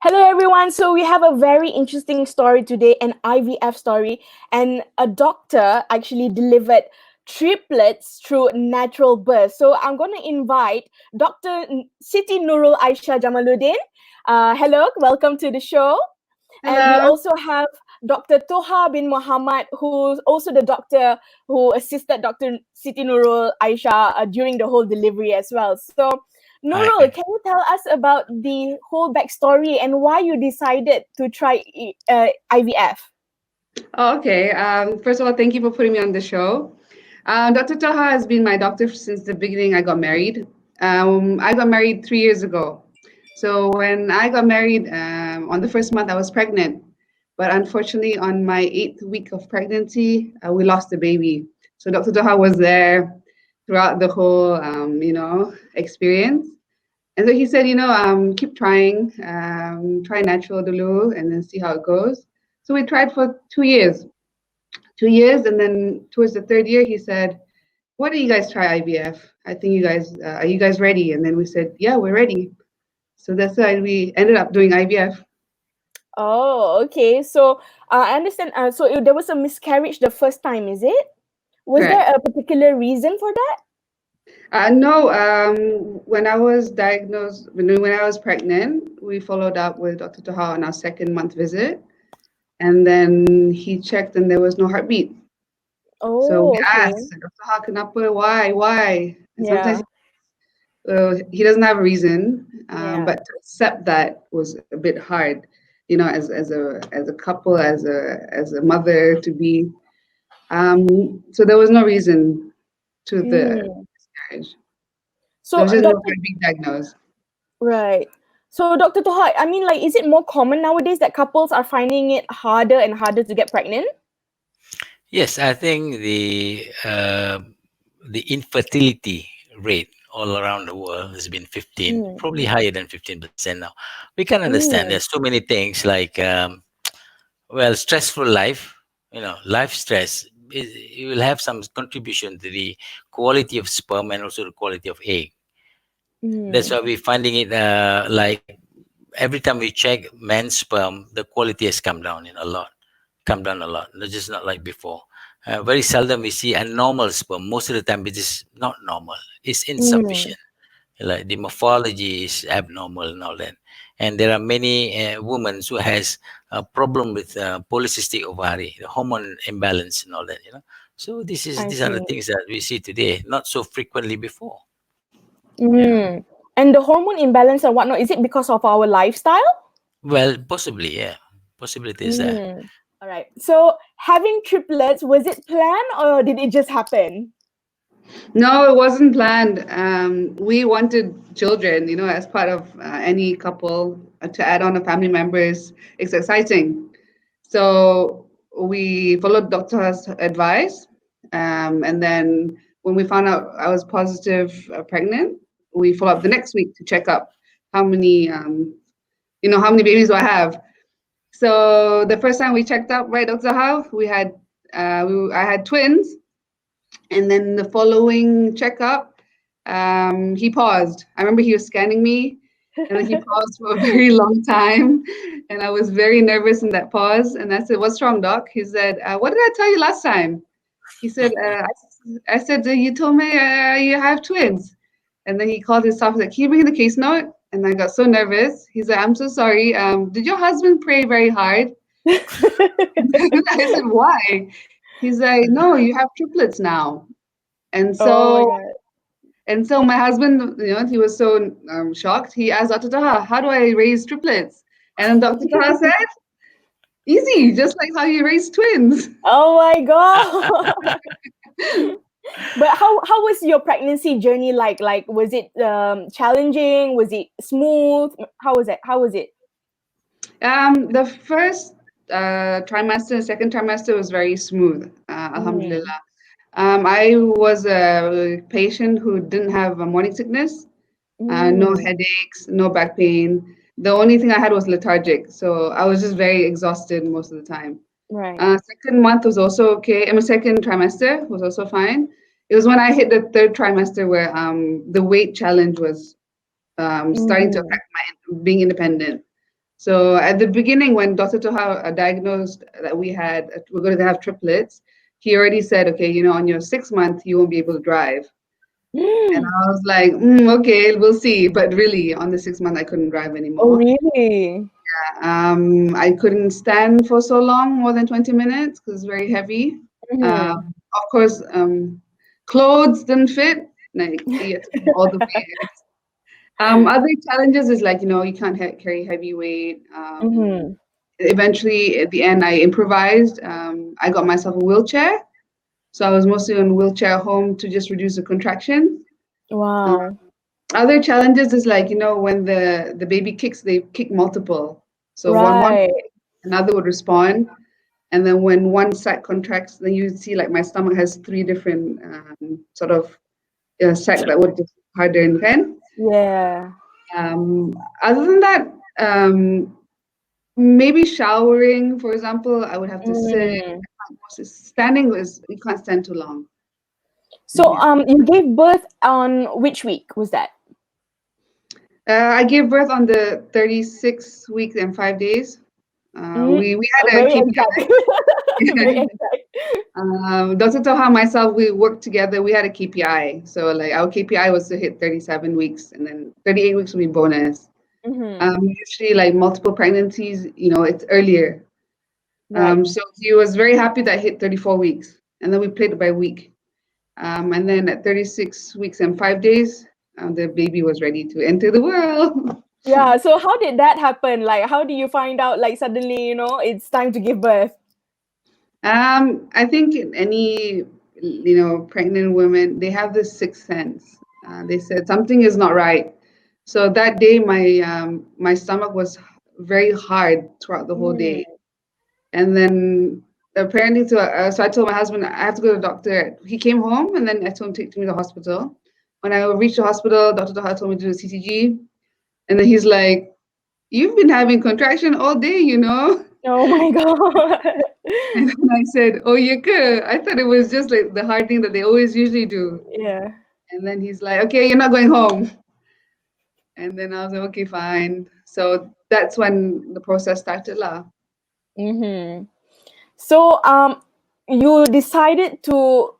Hello, everyone. So we have a very interesting story today, an IVF story, and a doctor actually delivered triplets through natural birth. So I'm going to invite Dr. Siti Nurul Aishah Jamaludin. Hello, welcome to the show. And we Hello. also have Dr. Thokha bin Muhammad, who's also the doctor who assisted Dr. Siti Nurul Aisha during the whole delivery as well. So, Nurul, Hi. can you tell us about the whole backstory and why you decided to try IVF? Oh, okay. First of all, thank you for putting me on the show. Dr. Taha has been my doctor since the beginning I got married. I got married 3 years ago. So when I got married, on the first month, I was pregnant. But unfortunately, on my 8th week of pregnancy, we lost the baby. So Dr. Taha was there throughout the whole, experience. And so he said, keep trying, try natural dulu, and then see how it goes. So we tried for 2 years, 2 years, and then towards the third year, he said, "Why don't you guys try IVF? I think you guys are you guys ready?" And then we said, "Yeah, we're ready." So that's why we ended up doing IVF. Oh, okay. So I understand. There was a miscarriage the first time, is it? Was there Correct. a particular reason for that? No, when I was diagnosed, when I was pregnant, we followed up with Dr. Taha on our second month visit, and then he checked, and there was no heartbeat. So we Oh, okay. asked, Dr. Ha, kenapa? Why? And sometimes Yeah, he doesn't have a reason, yeah. but to accept that was a bit hard, as a couple, as a mother to be. So there was no reason to the Mm. miscarriage. There So, was just no Dr. heartbeat diagnosed. Right. So, Dr. Toha, I mean, like, is it more common nowadays that couples are finding it harder and harder to get pregnant? Yes, I think the infertility rate all around the world has been 15, Mm. probably higher than 15% now. We can understand Mm. there's so many things like well, stressful life, life stress. It will have some contribution to the quality of sperm and also the quality of egg. That's Mm. why we're finding it like every time we check men's sperm, the quality has come down a lot, come down a lot. It's just not like before. Very seldom we see a normal sperm. Most of the time it is not normal. It's Mm. insufficient. Like the morphology is abnormal and all that. And there are many women who has a problem with polycystic ovary, the hormone imbalance and all that. So I these are the see. things that we see today, not so frequently before. Yeah. Mm. And the hormone imbalance and whatnot, is it because of our lifestyle? Well, possibly, yeah. Possibility is there. Mm. All right. So, having triplets, was it planned or did it just happen? No, it wasn't planned. We wanted children, as part of any couple to add on a family members. It's exciting. So we followed doctor's advice. And then when we found out I was positive pregnant, we followed up the next week to check up how many, how many babies do I have. So the first time we checked up, right, Dr. How, I had twins. And then the following checkup, he paused. I remember he was scanning me, and then he paused for a very long time. And I was very nervous in that pause. And I said, "What's wrong, doc?" He said, "What did I tell you last time?" He said, I said, "You told me you have twins." And then he called his staff, like, "Can you bring in the case note?" And I got so nervous. He said, "I'm so sorry. Did your husband pray very hard?" I said, "Why?" He's like, "No, you have triplets now." And Oh my so God. and so my husband, he was so shocked. He asked Dr. Taha, "How do I raise triplets?" And then Dr. Taha said, "Easy, just like how you raise twins." Oh my God. But how was your pregnancy journey like? Like, was it challenging? Was it smooth? How was it? How was it? The first trimester, second trimester was very smooth, Mm. alhamdulillah. I was a patient who didn't have a morning sickness, no Mm. headaches, no back pain. The only thing I had was lethargic, so I was just very exhausted most of the time. Right. Second month was also okay. I mean, second trimester was also fine. It was when I hit the third trimester where the weight challenge was starting to Mm. affect my being independent. So at the beginning, when Dr. Toha diagnosed that we're going to have triplets, he already said, okay, on your 6th month, you won't be able to drive. And Mm. I was like, okay, we'll see. But really, on the 6th month, I couldn't drive Oh, anymore. really? I couldn't stand for so long, more than 20 minutes, because it's very heavy. Mm-hmm. Of course, clothes didn't fit. Like, you had to move all the way. Other challenges is like, you can't carry heavy weight. Mm-hmm. Eventually, at the end, I improvised. I got myself a wheelchair. So I was mostly on wheelchair home to just reduce the contraction. Uh, Wow. Other challenges is like, when the baby kicks, they kick multiple. So when one, Right. another would respond. And then when one side contracts, then you see like my stomach has 3 different sort of sac that would just harden. Kan? Yeah. Um, Other than that, maybe showering, for example, I would have to sit. Mm. Standing is you can't stand too long. So, Yeah. you gave birth on which week was that? I gave birth on the 36 weeks and 5 days. Mm. We had a Very KPI. exact. Very exact. Dr. Toha and myself, we worked together. We had a KPI. So like our KPI was to hit 37 weeks, and then 38 weeks would be bonus. Mm-hmm. Usually like multiple pregnancies, it's earlier. Right. So he was very happy that I hit 34 weeks, and then we played it by week. And then at 36 weeks and 5 days, the baby was ready to enter the world. Yeah. So, how did that happen? Like, how do you find out, like, suddenly, it's time to give birth? I think in any, pregnant women, they have this sixth sense. They said something is not right. So that day, my stomach was very hard throughout the whole Mm. day, and then apparently, so I told my husband I have to go to the doctor. He came home, and then I told him to take me to the hospital. When I reached the hospital, Dr. Taha told me to do the CCG, and then he's like, "You've been having contraction all day." Oh my God. And then I said, "Oh, you could. I thought it was just like the hard thing that they always usually do." Yeah. And then he's like, "Okay, you're not going home." And then I was like, "Okay, fine." So that's when the process started, lah. Mm-hmm. So, you decided to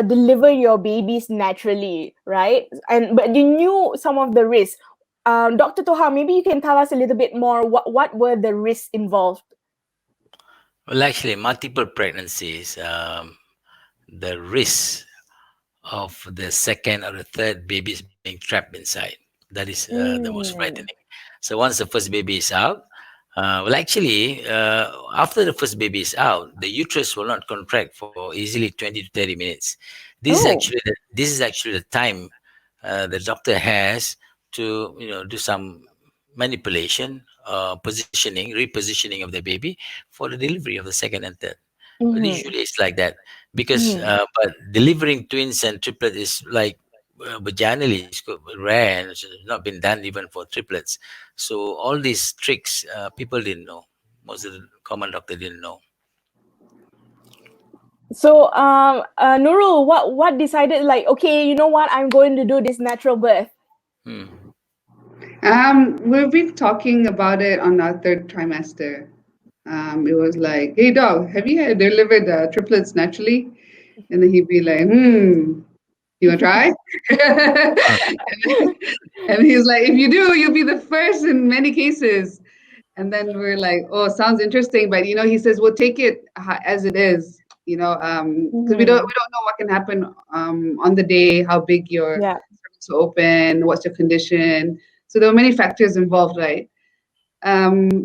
deliver your babies naturally, right? And but you knew some of the risks. Dr. Toha, maybe you can tell us a little bit more. What were the risks involved? Well, actually, multiple pregnancies, the risk of the second or the third babies being trapped inside. That is the most frightening. Mm. So once the first baby is out, well, actually, after the first baby is out, the uterus will not contract for easily 20 to 30 minutes. Oh. This is actually the time the doctor has to do some manipulation, positioning, repositioning of the baby for the delivery of the second and third. But Mm-hmm. usually it's like that because Mm-hmm. but delivering twins and triplets is like vaginally is rare and it's not been done even for triplets. So all these tricks people didn't know. Most of the common doctor didn't know. So, Nurul, what decided, like, okay, you know what, I'm going to do this natural birth. Hmm. We've been talking about it on our third trimester. It was like, "Hey, dog, have you had delivered triplets naturally?" And then he'd be like, you want to try?" And he's like, "If you do, you'll be the first in many cases." And then we're like, "Oh, sounds interesting." But he says, "We'll take it as it is." Because we don't Mm-hmm. we don't know what can happen on the day, how big your Yeah. cervix will open, what's your condition. So there were many factors involved, right?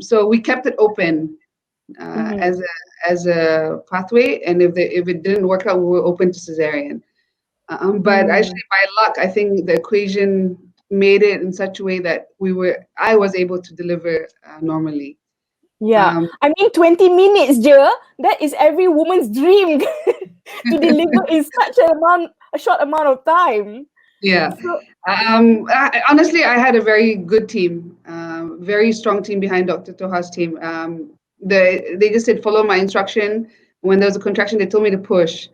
So we kept it open Mm-hmm. as a pathway, and if it didn't work out, we were open to cesarean. But Mm. actually, by luck, I think the equation made it in such a way that I was able to deliver normally. Yeah, Um, I mean, 20 minutes, je. That is every woman's dream to deliver in such a short amount of time. yeah. So, Honestly, I had a very good team, very strong team behind Dr. Toha's team. They just said follow my instruction. When there was a contraction, they told me to push.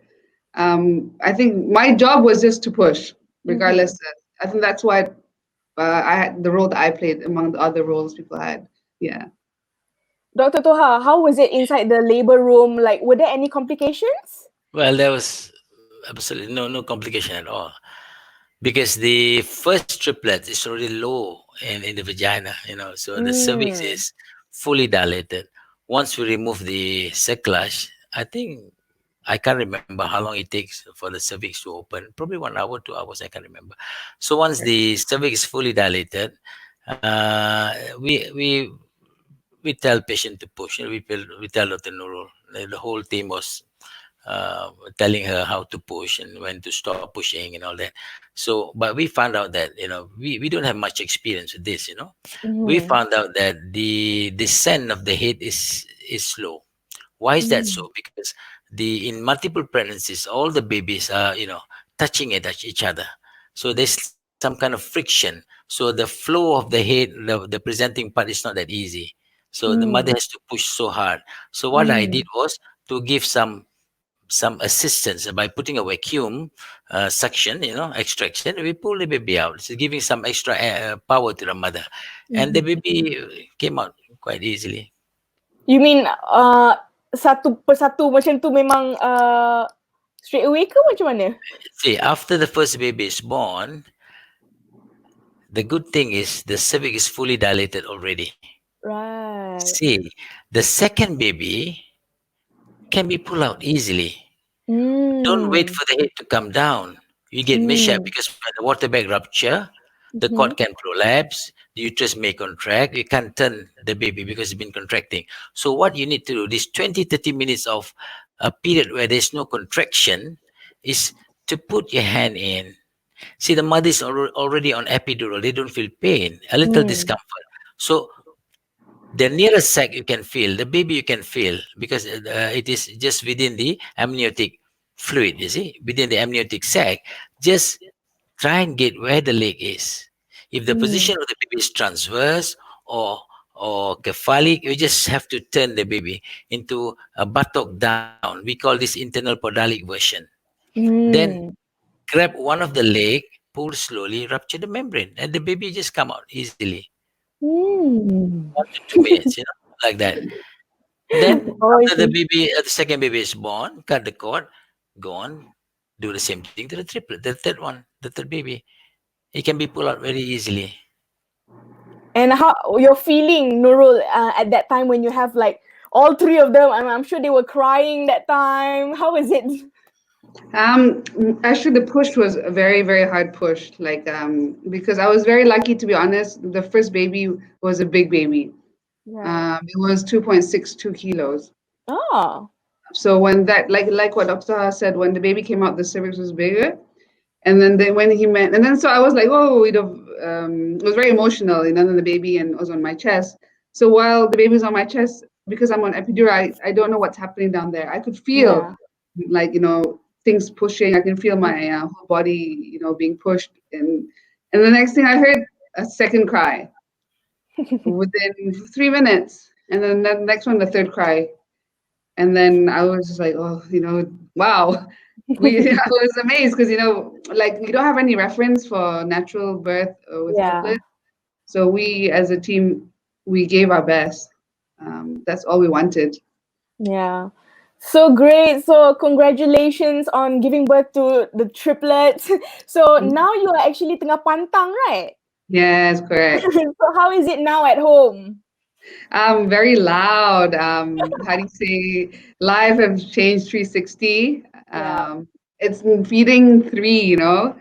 I think my job was just to push, regardless. mhm. I think that's what I had the role that I played among the other roles people had. Yeah. Dr. Toha, how was it inside the labor room? Like, were there any complications? Well, there was absolutely no complication at all, because the first triplet is already low in the vagina, so the cervix Mm. is fully dilated. Once we remove the cerclage, I think, I can't remember how long it takes for the cervix to open. Probably 1 hour, 2 hours, I can't remember. So once the cervix is fully dilated, uh, we we we tell patient to push. We tell Dr. Nurul. The whole team was telling her how to push and when to stop pushing and all that. So, but we found out that we don't have much experience with this. We Mm-hmm. found out that the descent of the head is slow. Why is that Mm. so? Because the in multiple pregnancies, all the babies are touching each other. So there's some kind of friction. So the flow of the head, the presenting part is not that easy. So the mother Mm. has to push so hard. So what I did Mm. was to give some assistance by putting a vacuum suction, extraction. We pull the baby out. So giving some extra power to the mother, and the Mhm. baby came out quite easily. You mean satu persatu macam tu memang straight away ke macam mana? See, after the first baby is born, the good thing is the cervix is fully dilated already. Right. See, the second baby can be pulled out easily. Don't wait Mm. for the head to come down. You get mishap Mm. because when the water bag rupture, the Mhm. cord can prolapse, the uterus may contract. You can't turn the baby because it's been contracting. So what you need to do, this 20, 30 minutes of a period where there's no contraction, is to put your hand in. See, the mother is already on epidural. They don't feel pain, a little Mm. discomfort. So the nearest sac you can feel, the baby you can feel, because it is just within the amniotic fluid, you see, within the amniotic sac. Just try and get where the leg is. If the Mm. position of the baby is transverse or cephalic, you just have to turn the baby into a buttock down. We call this internal podalic version. Then Mm. grab one of the leg, pull slowly, rupture the membrane, and the baby just come out easily. Mm. 1 to 2 minutes, like that. Then Oh, I after the see. baby, the second baby is born, cut the cord, gone. Do the same thing to the triplet, the third one, the third baby. It can be pulled out very easily. And how you're feeling, Nurul, at that time when you have like all three of them? I'm sure they were crying that time. How is it? Actually, the push was a very, very hard push. Like, because I was very lucky, to be honest. The first baby was a big baby. Right. It was 2.62 kilos. Oh. So when that, like what Dr. Ha said, when the baby came out, the cervix was bigger. And then when he met, and then so I was like, oh, it was very emotional. And then the baby and was on my chest. So while the baby was on my chest, because I'm on epidural, I don't know what's happening down there. I could feel Yeah. like things pushing. I can feel my whole body being pushed, and the next thing I heard a second cry within 3 minutes, and then the next one, the third cry, and then I was just like, oh, wow. I was amazed because like we don't have any reference for natural birth with Yeah. triplet. So we, as a team, we gave our best. That's all we wanted. Yeah. So great. So congratulations on giving birth to the triplets. So now you are actually tengah pantang, right? Yes, correct. So how is it now at home? Very loud. How do you say? Life have changed 360. Yeah. It's feeding three, So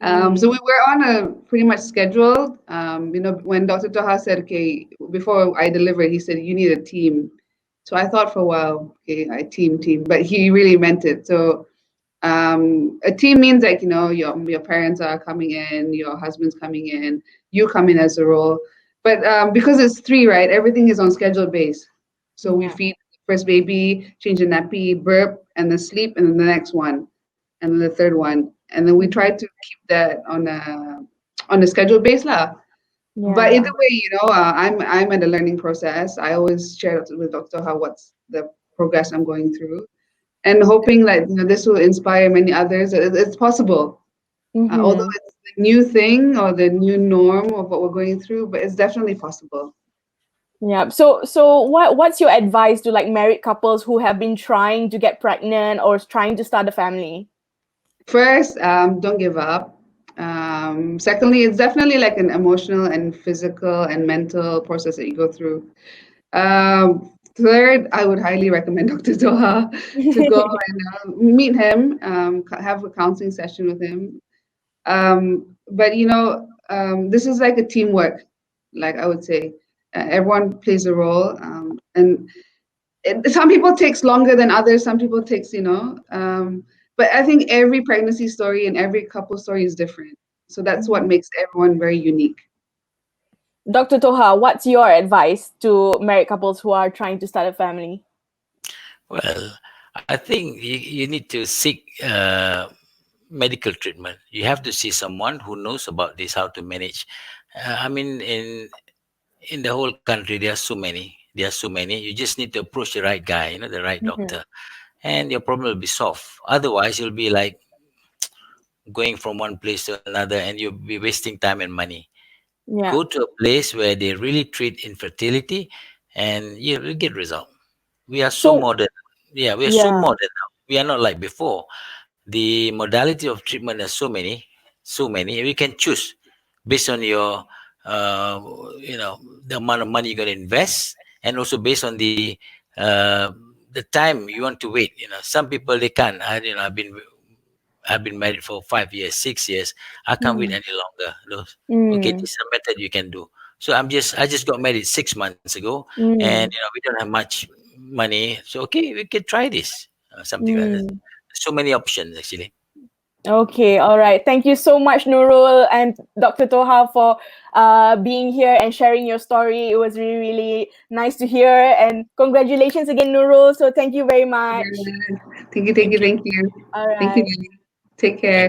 Mm. we were on a pretty much schedule. When Dr. Taha said, okay, before I delivered, he said, you need a team. So I thought for a while, okay, I team, but he really meant it. So a team means like, your parents are coming in, your husband's coming in, you come in as a role. But because it's three, right, everything is on schedule base. So we Yeah. feed the first baby, change the nappy, burp, and then sleep, and then the next one, and then the third one. And then we try Mhm. to keep that on a schedule base lah. But either Yeah. way, I'm at a learning process. I always share with Doctor how what's the progress I'm going through, and hoping that this will inspire many others. It's possible, although Mm-hmm. it's the new thing or the new norm of what we're going through, but it's definitely possible. Yeah. So what's your advice to like married couples who have been trying to get pregnant or trying to start a family? First, don't give up. Secondly, it's definitely like an emotional and physical and mental process that you go through. Third, I would highly recommend Dr. Doha to go and meet him, have a counseling session with him. But this is like a teamwork, like I would say. Everyone plays a role, and some people takes longer than others. Some people takes, but I think every pregnancy story and every couple story is different. So that's what Mhm. makes everyone very unique. Dr. Toha, what's your advice to married couples who are trying to start a family? Well, I think you need to seek medical treatment. You have to see someone who knows about this, how to manage. I mean, in the whole country, there are so many. There are so many. You just need to approach the right guy, the right Mhm. doctor, and your problem will be solved. Otherwise, you'll be like going from one place to another, and you'll be wasting time and money. Go Yeah. to a place where they really treat infertility, and you will get result. We are so So modern. Yeah, we are so yeah. modern now. We are not like before. The modality of treatment are so many. We can choose based on your, uh, the amount of money you're going to invest, and also based on the time you want to wait. Some people they can't. I've been married for 5 years, 6 years. I can't wait Mm. any longer. Okay, Mm. this is a method you can do. So I just got married 6 months ago, and Mm. we don't have much money. So okay, we can try this, something like that. Mm. So many options actually. Okay, all right. Thank you so much, Nurul and Dr. Toha, for being here and sharing your story. It was really, really nice to hear. And congratulations again, Nurul. So thank you very much. Yeah. Thank you, thank Thank you, you. thank you. All Thank you, right. Lily. Take Thank care.